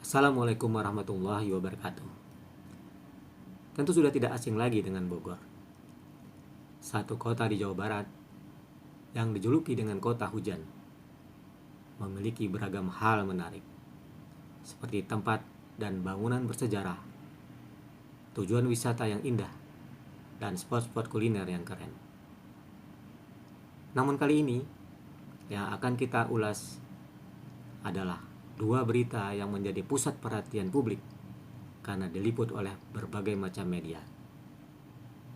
Assalamualaikum warahmatullahi wabarakatuh. Tentu sudah tidak asing lagi dengan Bogor, satu kota di Jawa Barat yang dijuluki dengan kota hujan, memiliki beragam hal menarik, seperti tempat dan bangunan bersejarah, tujuan wisata yang indah, dan spot-spot kuliner yang keren. Namun kali ini, yang akan kita ulas adalah dua berita yang menjadi pusat perhatian publik karena diliput oleh berbagai macam media.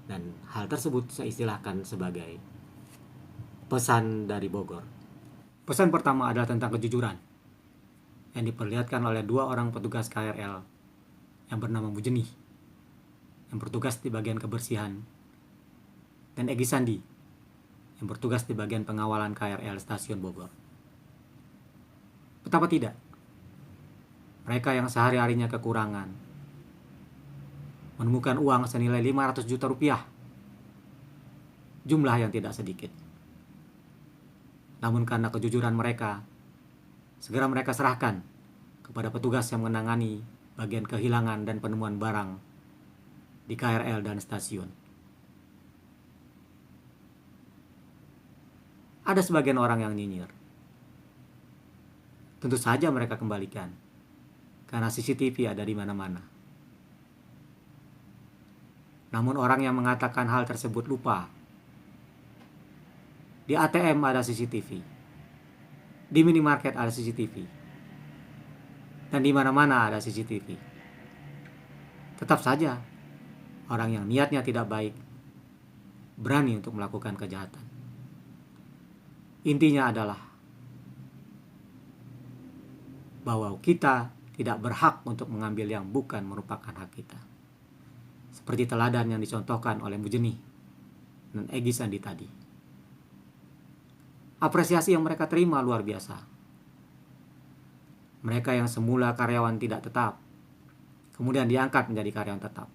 Dan hal tersebut saya istilahkan sebagai pesan dari Bogor. Pesan pertama adalah tentang kejujuran yang diperlihatkan oleh dua orang petugas KRL yang bernama Bu Jenih, yang bertugas di bagian kebersihan, dan Egy Sandi yang bertugas di bagian pengawalan KRL Stasiun Bogor. Betapa tidak, mereka yang sehari-harinya kekurangan menemukan uang senilai 500 juta rupiah, jumlah yang tidak sedikit. Namun karena kejujuran mereka, segera mereka serahkan kepada petugas yang menangani bagian kehilangan dan penemuan barang di KRL dan stasiun. Ada sebagian orang yang nyinyir. Tentu saja mereka kembalikan, karena CCTV ada di mana-mana. Namun orang yang mengatakan hal tersebut lupa. Di ATM ada CCTV, di minimarket ada CCTV, dan di mana-mana ada CCTV. Tetap saja, orang yang niatnya tidak baik berani untuk melakukan kejahatan. Intinya adalah bahwa kita tidak berhak untuk mengambil yang bukan merupakan hak kita. Seperti teladan yang dicontohkan oleh Bu Jenih dan Egy Sandi tadi. Apresiasi yang mereka terima luar biasa. Mereka yang semula karyawan tidak tetap, kemudian diangkat menjadi karyawan tetap.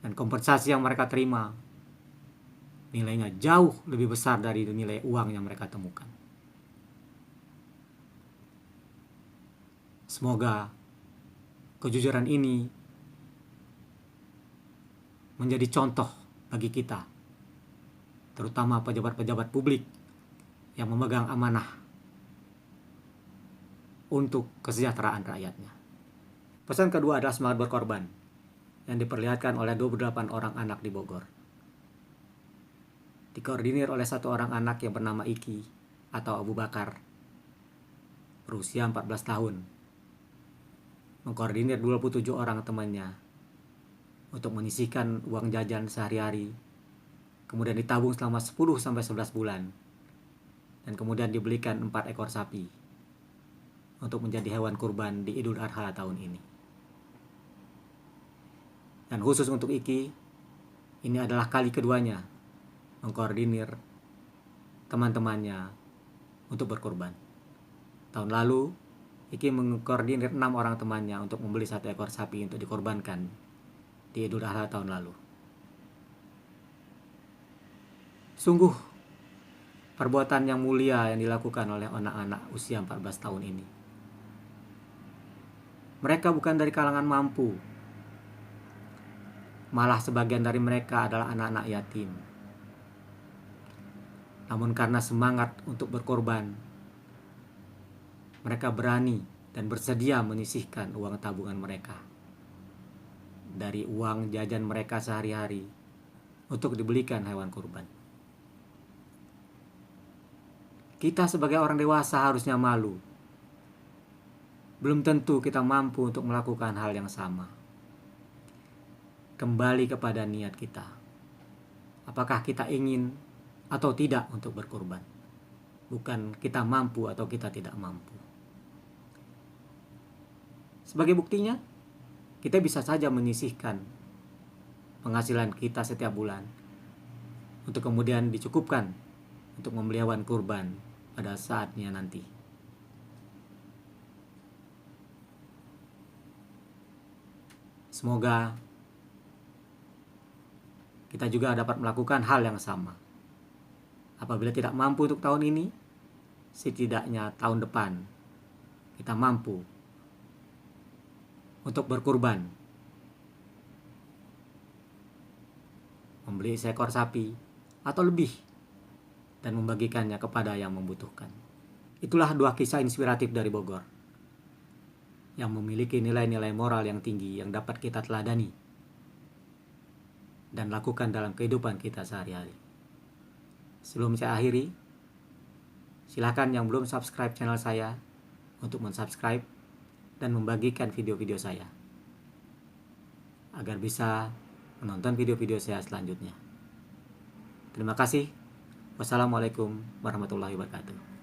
Dan kompensasi yang mereka terima nilainya jauh lebih besar dari nilai uang yang mereka temukan. Semoga kejujuran ini menjadi contoh bagi kita, terutama pejabat-pejabat publik yang memegang amanah untuk kesejahteraan rakyatnya. Pesan kedua adalah semangat berkorban yang diperlihatkan oleh 28 orang anak di Bogor. Dikoordinir oleh satu orang anak yang bernama Iki atau Abu Bakar, berusia 14 tahun, mengkoordinir 27 orang temannya untuk menyisihkan uang jajan sehari-hari, kemudian ditabung selama 10-11 bulan, dan kemudian dibelikan 4 ekor sapi untuk menjadi hewan kurban di Idul Adha tahun ini. Dan khusus untuk Iki, ini adalah kali keduanya mengkoordinir teman-temannya untuk berkurban. Tahun lalu, Iki mengkoordinir 6 orang temannya untuk membeli 1 ekor sapi untuk dikorbankan di Idul Adha tahun lalu. Sungguh perbuatan yang mulia yang dilakukan oleh anak-anak usia 14 tahun ini. Mereka bukan dari kalangan mampu, malah sebagian dari mereka adalah anak-anak yatim. Namun karena semangat untuk berkorban, mereka berani dan bersedia menyisihkan uang tabungan mereka dari uang jajan mereka sehari-hari untuk dibelikan hewan kurban. Kita sebagai orang dewasa harusnya malu. Belum tentu kita mampu untuk melakukan hal yang sama. Kembali kepada niat kita. Apakah kita ingin atau tidak untuk berkorban? Bukan kita mampu atau kita tidak mampu. Sebagai buktinya, kita bisa saja menyisihkan penghasilan kita setiap bulan untuk kemudian dicukupkan untuk membeli hewan kurban pada saatnya nanti. Semoga kita juga dapat melakukan hal yang sama. Apabila tidak mampu untuk tahun ini, setidaknya tahun depan kita mampu untuk berkurban, membeli seekor sapi atau lebih, dan membagikannya kepada yang membutuhkan. Itulah dua kisah inspiratif dari Bogor yang memiliki nilai-nilai moral yang tinggi yang dapat kita teladani dan lakukan dalam kehidupan kita sehari-hari. Sebelum saya akhiri, silakan yang belum subscribe channel saya untuk mensubscribe dan membagikan video-video saya agar bisa menonton video-video saya selanjutnya. Terima kasih. Wassalamualaikum warahmatullahi wabarakatuh.